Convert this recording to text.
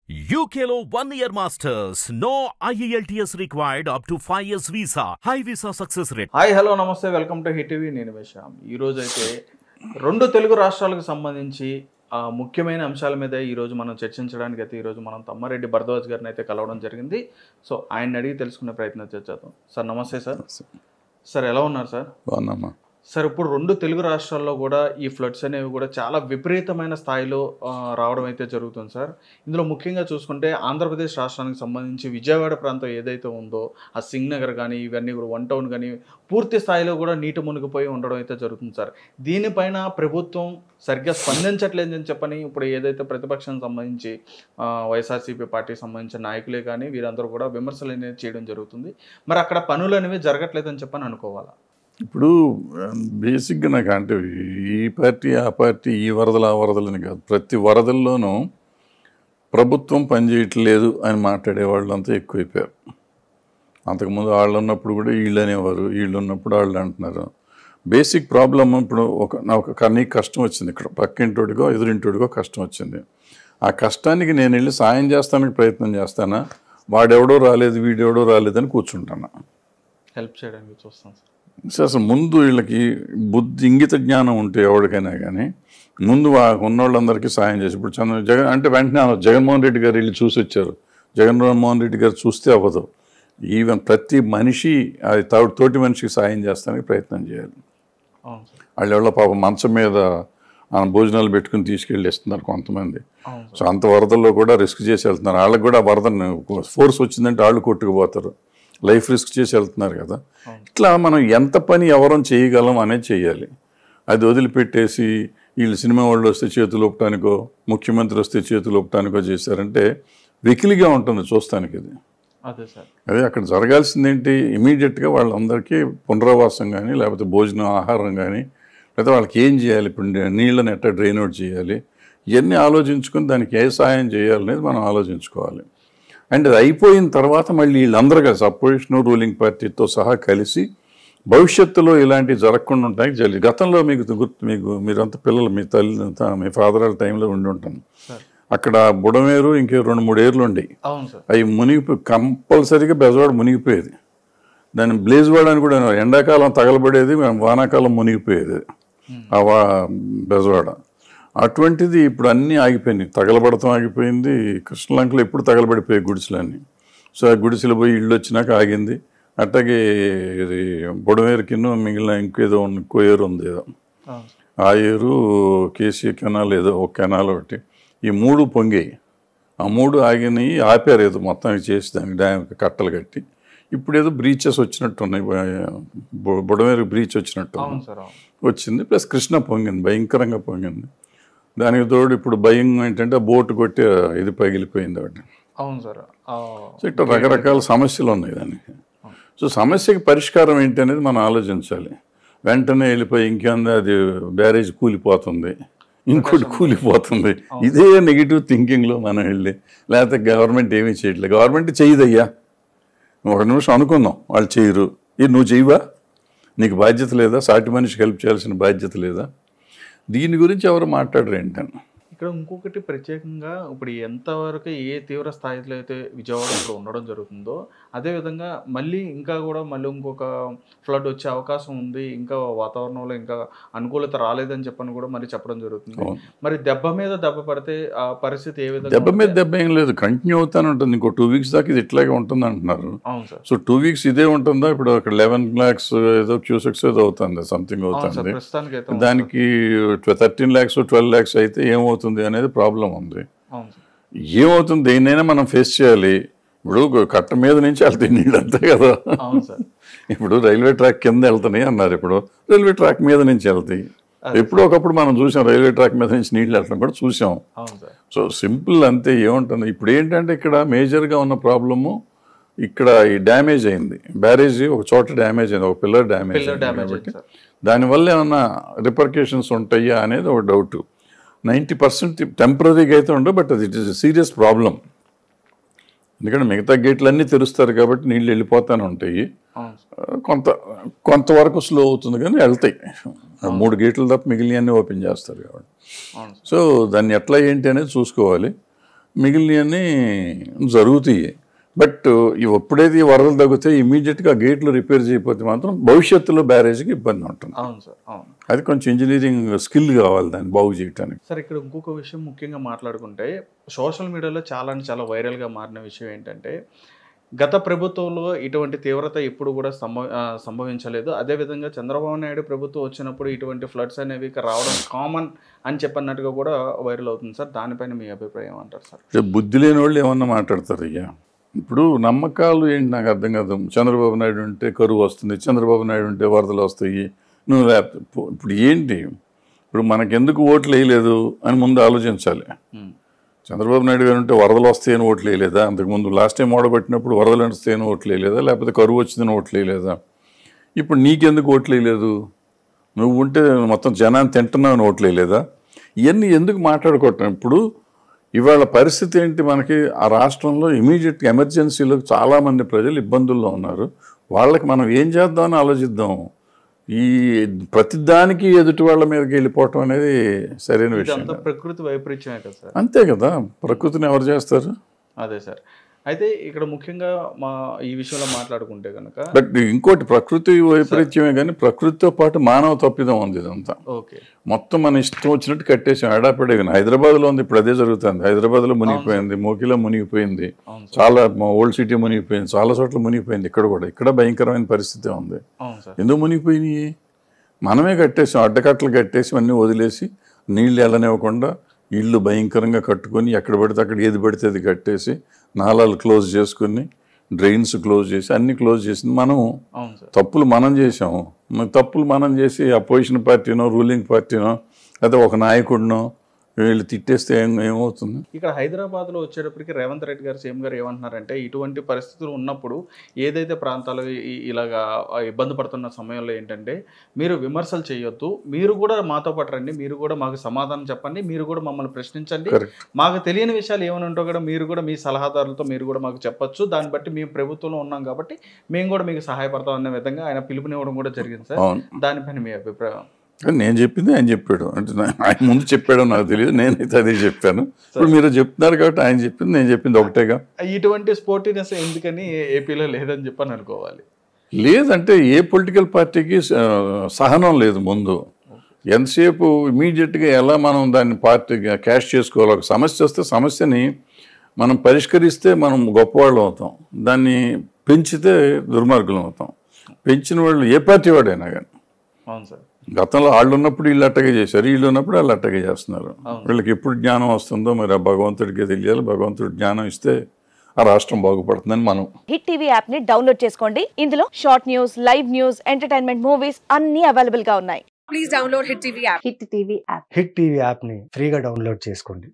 UKలో 1 year masters. No IELTS required up to 5 years visa. High visa success rate. Hi hello నమస్తే welcome to hit TV. నేను వేషాం. ఈరోజు అయితే రెండు తెలుగు రాష్ట్రాలకు సంబంధించి ముఖ్యమైన అంశాల మీద ఈరోజు మనం చర్చించడానికి అయితే ఈరోజు మనం తమ్మారెడ్డి భరద్వాజ్ గారిని అయితే కలవడం జరిగింది. సో ఆయన అడిగి తెలుసుకునే ప్రయత్నం చేద్దాం. సార్ నమస్తే సార్. సార్ ఎలా ఉన్నారు సార్? బాగున్నామా సార్, ఇప్పుడు రెండు తెలుగు రాష్ట్రాల్లో కూడా ఈ ఫ్లడ్స్ అనేవి కూడా చాలా విపరీతమైన స్థాయిలో రావడం అయితే జరుగుతుంది సార్. ఇందులో ముఖ్యంగా చూసుకుంటే ఆంధ్రప్రదేశ్ రాష్ట్రానికి సంబంధించి విజయవాడ ప్రాంతం ఏదైతే ఉందో ఆ సింగ్ నగర్ కానీ ఇవన్నీ కూడా వన్ టౌన్ కానీ పూర్తి స్థాయిలో కూడా నీటి మునిగిపోయి ఉండడం అయితే జరుగుతుంది సార్. దీనిపైన ప్రభుత్వం సరిగ్గా స్పందించట్లేదని చెప్పని ఇప్పుడు ఏదైతే ప్రతిపక్షానికి సంబంధించి వైఎస్ఆర్సీపీ పార్టీకి సంబంధించిన నాయకులే కానీ వీరందరూ కూడా విమర్శలు అనేది చేయడం జరుగుతుంది. మరి అక్కడ పనులు అనేవి జరగట్లేదని చెప్పని అనుకోవాలా? ఇప్పుడు బేసిక్గా నాకు అంటే ఈ పార్టీ ఆ పార్టీ ఈ వరదలు ఆ వరదలని కాదు, ప్రతి వరదల్లోనూ ప్రభుత్వం పనిచేయట్లేదు అని మాట్లాడే వాళ్ళంతా ఎక్కువైపోయారు. అంతకుముందు వాళ్ళు ఉన్నప్పుడు కూడా వీళ్ళు అనేవారు, వీళ్ళు ఉన్నప్పుడు వాళ్ళు అంటున్నారు. బేసిక్ ప్రాబ్లమ్ ఇప్పుడు నీకు కష్టం వచ్చింది, ఇక్కడ పక్కింటోడికో ఎదురింటోడికో కష్టం వచ్చింది. ఆ కష్టానికి నేను వెళ్ళి సాయం చేస్తానికి ప్రయత్నం చేస్తానా, వాడెవడో రాలేదు వీడెవడో రాలేదని కూర్చుంటాను. హెల్ప్ చేయడానికి చూస్తాను సార్. అసలు ముందు వీళ్ళకి బుద్ధి ఇంగిత జ్ఞానం ఉంటే ఎవరికైనా కానీ ముందు ఉన్నోళ్ళందరికీ సాయం చేసి ఇప్పుడు జగన్ అంటే వెంటనే జగన్మోహన్ రెడ్డి గారు వెళ్ళి చూసి వచ్చారు. జగన్మోహన్ రెడ్డి గారు చూస్తే అవ్వదు. ఈవెన్ ప్రతి మనిషి అది తోటి మనిషికి సాయం చేస్తానికి ప్రయత్నం చేయాలి. వాళ్ళు ఎవరో పాపం మంచం మీద భోజనాలు పెట్టుకుని తీసుకెళ్ళి ఇస్తున్నారు కొంతమంది. సో అంత వరదల్లో కూడా రిస్క్ చేసి వెళ్తున్నారు. వాళ్ళకి కూడా వరదని ఫోర్స్ వచ్చిందంటే వాళ్ళు కొట్టుకుపోతారు, లైఫ్ రిస్క్ చేసి వెళ్తున్నారు కదా. ఇట్లా మనం ఎంత పని ఎవరం చేయగలం అనేది చేయాలి. అది వదిలిపెట్టేసి వీళ్ళు సినిమా వాళ్ళు వస్తే చేతులు ఒప్పటానికో ముఖ్యమంత్రి వస్తే చేతులు ఒప్పటానికో చేశారంటే వెకిలిగా ఉంటుంది చూస్తానికి. ఇది అదే అక్కడ జరగాల్సింది ఏంటి, ఇమీడియట్గా వాళ్ళందరికీ పునరావాసం కానీ లేకపోతే భోజనం ఆహారం కానీ లేకపోతే వాళ్ళకి ఏం చేయాలి, ఇప్పుడు నీళ్ళని ఎట్లా డ్రైన్ అవుట్ చేయాలి, ఇవన్నీ ఆలోచించుకొని దానికి ఏ సాయం చేయాలనేది మనం ఆలోచించుకోవాలి. అండ్ అది అయిపోయిన తర్వాత మళ్ళీ వీళ్ళందరూ కలిసి అపోజిషన్ రూలింగ్ పార్టీతో సహా కలిసి భవిష్యత్తులో ఇలాంటివి జరగకుండా ఉంటాయి. గతంలో మీరంతా పిల్లలు మీ మీ ఫాదర్ వాళ్ళ టైంలో ఉండి ఉంటాను. అక్కడ బుడమేరు ఇంకే 2-3 ఏర్లు ఉండేవి. అవి మునిగిపోయి కంపల్సరీగా బెజవాడ మునిగిపోయేది. దాన్ని బ్లేజ్వాడ అని కూడా ఎండాకాలం తగలబడేది, వానాకాలం మునిగిపోయేది ఆ బెజవాడ. అటువంటిది ఇప్పుడు అన్నీ ఆగిపోయినాయి, తగలబడతాం ఆగిపోయింది. కృష్ణలంకలో ఎప్పుడు తగలబడిపోయాయి గుడిసెలన్నీ. సో ఆ గుడిసెలు పోయి ఇళ్ళు వచ్చినాక ఆగింది. అట్లాగే ఇది బుడమేరుకిన్నో మిగిలిన ఇంకో ఏరు ఉంది ఏదో, ఆ ఏరు కేసీ కెనాల్ ఏదో ఒక కెనాల్ ఒకటి, ఈ 3 పొంగాయి. ఆ 3 ఆగినాయి, ఆపారు ఏదో మొత్తం చేసి దానికి డ్యామ్ కట్టలు కట్టి. ఇప్పుడు ఏదో బ్రీచెస్ వచ్చినట్టు ఉన్నాయి, బుడమేరు బ్రీచ్ వచ్చినట్టు వచ్చింది. ప్లస్ కృష్ణ పొంగింది, భయంకరంగా పొంగింది. దానికి తోడు ఇప్పుడు భయం ఏంటంటే బోటు కొట్టి ఇది పగిలిపోయింది ఒకటి. అవును సార్. సో ఇట్లా రకరకాల సమస్యలు ఉన్నాయి దానికి. సో సమస్యకి పరిష్కారం ఏంటి అనేది మనం ఆలోచించాలి. వెంటనే వెళ్ళిపోయి ఇంకేంది అది బ్యారేజ్ కూలిపోతుంది, ఇంకోటి కూలిపోతుంది, ఇదే నెగిటివ్ థింకింగ్లో మనం వెళ్ళి లేకపోతే గవర్నమెంట్ ఏమీ చేయట్లేదు. గవర్నమెంట్ చేయదయ్యా, ఒక నిమిషం అనుకుందాం, వాళ్ళు చేయరు. ఇది నువ్వు చేయవా, నీకు బాధ్యత లేదా, సాటి మనిషికి హెల్ప్ చేయాల్సిన బాధ్యత లేదా? దీని గురించి ఎవరు మాట్లాడరు ఏంటన్నా. ఇక్కడ ఇంకొకటి ప్రత్యేకంగా ఇప్పుడు ఎంతవరకు ఏ తీవ్ర స్థాయిలో అయితే విజయవాడ ఇప్పుడు ఉండడం జరుగుతుందో అదేవిధంగా మళ్ళీ ఇంకొక ఫ్లడ్ వచ్చే అవకాశం ఉంది, ఇంకా వాతావరణంలో ఇంకా అనుకూలత రాలేదని చెప్పని కూడా మరి చెప్పడం జరుగుతుంది. మరి దెబ్బ మీద దెబ్బ పడితే ఆ పరిస్థితి ఏ విధంగా? దెబ్బ మీద దెబ్బ ఏం లేదు, కంటిన్యూ అవుతానే ఉంటుంది. ఇంకో 2 వీక్స్ దాకా ఇది ఇట్లాగే ఉంటుంది అంటున్నారు. సో 2 వీక్స్ ఇదే ఉంటుందా? ఇప్పుడు అక్కడ 11 lakhs ఏదో క్యూసెక్స్ ఏదో అవుతుంది, సంథింగ్ అవుతుంది. దానికి 13 lakhs 12 lakhs అయితే ఏమవుతుంది అనేది ప్రాబ్లం ఉంది. ఏమవుతుంది, దేన్నైనా మనం ఫేస్ చేయాలి. ఇప్పుడు కట్ట మీద నుంచి వెళ్తాయి నీళ్ళు, అంతే కదా. ఇప్పుడు రైల్వే ట్రాక్ కింద వెళ్తున్నాయి అన్నారు, ఇప్పుడు రైల్వే ట్రాక్ మీద నుంచి వెళ్తాయి. ఎప్పుడో ఒకప్పుడు మనం చూసాం రైల్వే ట్రాక్ మీద నుంచి నీళ్ళు వెళ్ళడం కూడా చూసాం. సో సింపుల్ అంతే, ఏముంటుంది. ఇప్పుడు ఏంటంటే ఇక్కడ మేజర్గా ఉన్న ప్రాబ్లము ఇక్కడ ఈ డ్యామేజ్ అయింది, బ్యారేజ్ ఒక చోట డ్యామేజ్ అయింది, ఒక పిల్లర్ డ్యామేజ్ అయింది. దానివల్ల ఏమన్నా రిపర్కేషన్స్ ఉంటాయా అనేది ఒక డౌట్. 90% టెంపరీగా అయితే ఉండవు, బట్ అది ఇట్ ఈస్ సీరియస్ ప్రాబ్లం. ఎందుకంటే మిగతా గేట్లన్నీ తెరుస్తారు కాబట్టి నీళ్ళు వెళ్ళిపోతానే ఉంటాయి. కొంతవరకు స్లో అవుతుంది కానీ వెళ్తాయి. 3 గేట్లు తప్ప మిగిలినవన్నీ ఓపెన్ చేస్తారు కాబట్టి. సో దాన్ని ఎట్లా ఏంటి అనేది చూసుకోవాలి. మిగిలినవన్నీ జరుగుతాయి. బట్ ఎప్పుడైతే ఈ వరదలు తగ్గుతాయి ఇమీడియట్గా గేట్లు రిపేర్ చేయకపోతే మాత్రం భవిష్యత్తులో బ్యారేజ్కి ఇబ్బంది ఉంటుంది. అవును సార్, అవును. అది కొంచెం ఇంజనీరింగ్ స్కిల్ కావాలి దాన్ని బాగు చేయడానికి. సార్ ఇక్కడ ఇంకొక విషయం ముఖ్యంగా మాట్లాడుకుంటే సోషల్ మీడియాలో చాలా వైరల్గా మారిన విషయం ఏంటంటే గత ప్రభుత్వంలో ఇటువంటి తీవ్రత ఎప్పుడు కూడా సంభవించలేదు. అదేవిధంగా చంద్రబాబు నాయుడు ప్రభుత్వం వచ్చినప్పుడు ఇటువంటి ఫ్లడ్స్ అనేవి రావడం కామన్ అని చెప్పన్నట్టుగా కూడా వైరల్ అవుతుంది సార్. దానిపైన మీ అభిప్రాయం అంటారు సార్? బుద్ధి లేని వాళ్ళు ఏమన్నా మాట్లాడతారు. అయ్యా ఇప్పుడు నమ్మకాలు ఏంటి నాకు అర్థం కాదు. చంద్రబాబు నాయుడు ఉంటే కరువు వస్తుంది, చంద్రబాబు నాయుడు ఉంటే వరదలు వస్తాయి, నువ్వు ఇప్పుడు ఏంటి? ఇప్పుడు మనకెందుకు ఓట్లు వేయలేదు అని ముందు ఆలోచించాలి. చంద్రబాబు నాయుడు గారు ఉంటే వరదలు వస్తాయని ఓట్లు వేయలేదా? అంతకుముందు లాస్ట్ టైం ఓడగొట్టినప్పుడు వరదలు వస్తాయని ఓట్లు వేయలేదా? లేకపోతే కరువు వచ్చిందని ఓట్లు వేయలేదా? ఇప్పుడు నీకెందుకు ఓట్లు వేయలేదు? నువ్వు ఉంటే మొత్తం జనాన్ని తింటున్నావు ఓట్లు వేయలేదా? ఇవన్నీ ఎందుకు మాట్లాడుకోవటం? ఇప్పుడు ఇవాళ పరిస్థితి ఏంటి? మనకి ఆ రాష్ట్రంలో ఇమీడియట్ ఎమర్జెన్సీలో చాలామంది ప్రజలు ఇబ్బందుల్లో ఉన్నారు. వాళ్ళకి మనం ఏం చేద్దామని ఆలోచిద్దాం. ఈ ప్రతిదానికి ఎదుటి వాళ్ళ మీదకి వెళ్ళిపోవటం అనేది సరైన విషయం. ప్రకృతి వైపరీత్యమే కదా సార్. అంతే కదా, ప్రకృతిని ఎవరు చేస్తారు? అదే సార్. అయితే ఇక్కడ ముఖ్యంగా ఈ విషయంలో మాట్లాడుకుంటే కనుక బట్ ఇంకోటి ప్రకృతి వైపరీత్యమే కానీ ప్రకృతితో పాటు మానవ తప్పిదం ఉంది. ఇదంతా మొత్తం మన ఇష్టం వచ్చినట్టు కట్టేసాం ఎడాపెడే. హైదరాబాద్లో ఉంది ఇప్పుడు అదే జరుగుతుంది. హైదరాబాద్లో మునిగిపోయింది, మోకిలో మునిగిపోయింది, చాలా ఓల్డ్ సిటీ మునిగిపోయింది, చాలా చోట్ల మునిగిపోయింది. ఇక్కడ భయంకరమైన పరిస్థితి ఉంది. ఎందుకు మునిగిపోయినాయి? మనమే కట్టేసాం, అడ్డకట్టలు కట్టేసి అన్నీ వదిలేసి నీళ్ళు వెళ్ళనివ్వకుండా ఇళ్ళు భయంకరంగా కట్టుకొని ఎక్కడ పడితే అక్కడ ఏది పడితే అది కట్టేసి నాలాలు క్లోజ్ చేసుకుని డ్రైన్స్ క్లోజ్ చేసి అన్ని క్లోజ్ చేసింది మనం. తప్పులు మనం చేసాము. తప్పులు మనం చేసి అపోజిషన్ పార్టీనో రూలింగ్ పార్టీనో లేదా ఒక నాయకుడినో వీళ్ళు తిట్టేస్తే ఏమవుతుంది? ఇక్కడ హైదరాబాద్లో వచ్చేటప్పటికి రేవంత్ రెడ్డి గారు సీఎం గారు ఏమంటున్నారంటే ఇటువంటి పరిస్థితులు ఉన్నప్పుడు ఏదైతే ప్రాంతాలు ఇలాగా ఇబ్బంది పడుతున్న సమయంలో ఏంటంటే మీరు విమర్శలు చేయొద్దు, మీరు కూడా మాతో పాటు రండి, మీరు కూడా మాకు సమాధానం చెప్పండి, మీరు కూడా మమ్మల్ని ప్రశ్నించండి, మాకు తెలియని విషయాలు ఏమైనా ఉంటో కూడా మీరు కూడా మీ సలహాదారులతో మీరు కూడా మాకు చెప్పొచ్చు, దాన్ని బట్టి మేము ప్రభుత్వంలో ఉన్నాం కాబట్టి మేము కూడా మీకు సహాయపడతాం అనే విధంగా ఆయన పిలుపునివ్వడం కూడా జరిగింది సార్. దానిపైన మీ అభిప్రాయం? నేను చెప్పింది ఆయన చెప్పాడు, అంటే ఆయన ముందు చెప్పాడో నాకు తెలియదు, నేనైతే అదే చెప్పాను. ఇప్పుడు మీరు చెప్తున్నారు కాబట్టి ఆయన చెప్పింది నేను చెప్పింది ఒకటేగా. ఇటువంటి స్పోర్టినెస్ ఎందుకని ఏపీలో లేదని చెప్పని అనుకోవాలి? లేదంటే ఏ పొలిటికల్ పార్టీకి సహనం లేదు. ముందు ఎంతసేపు ఇమీడియట్గా ఎలా మనం దాన్ని పార్టీగా క్యాష్ చేసుకోవాలి. ఒక సమస్య వస్తే సమస్యని మనం పరిష్కరిస్తే మనం గొప్పవాళ్ళం అవుతాం, దాన్ని పెంచితే దుర్మార్గులం అవుతాం. పెంచిన వాళ్ళు ఏ పార్టీ వాడైనా కానీ. అవును సార్. గతంలో వాళ్ళు ఉన్నప్పుడు వీళ్ళు అట్టగే చేశారు, వీళ్ళు ఉన్నప్పుడు వాళ్ళు అట్టగే చేస్తున్నారు. వీళ్ళకి ఎప్పుడు జ్ఞానం వస్తుందో మరి ఆ భగవంతుడికే తెలియాలి. భగవంతుడి జ్ఞానం ఇస్తే ఆ రాష్ట్రం బాగుపడుతుందని మనం. హిట్ టీవీ యాప్ ని డౌన్లోడ్ చేసుకోండి. ఇందులో short news, live news, entertainment movies అన్ని అవైలబుల్ గా ఉన్నాయి. Please download hit TV app. Hit TV app ని ఫ్రీగా డౌన్లోడ్ చేసుకోండి.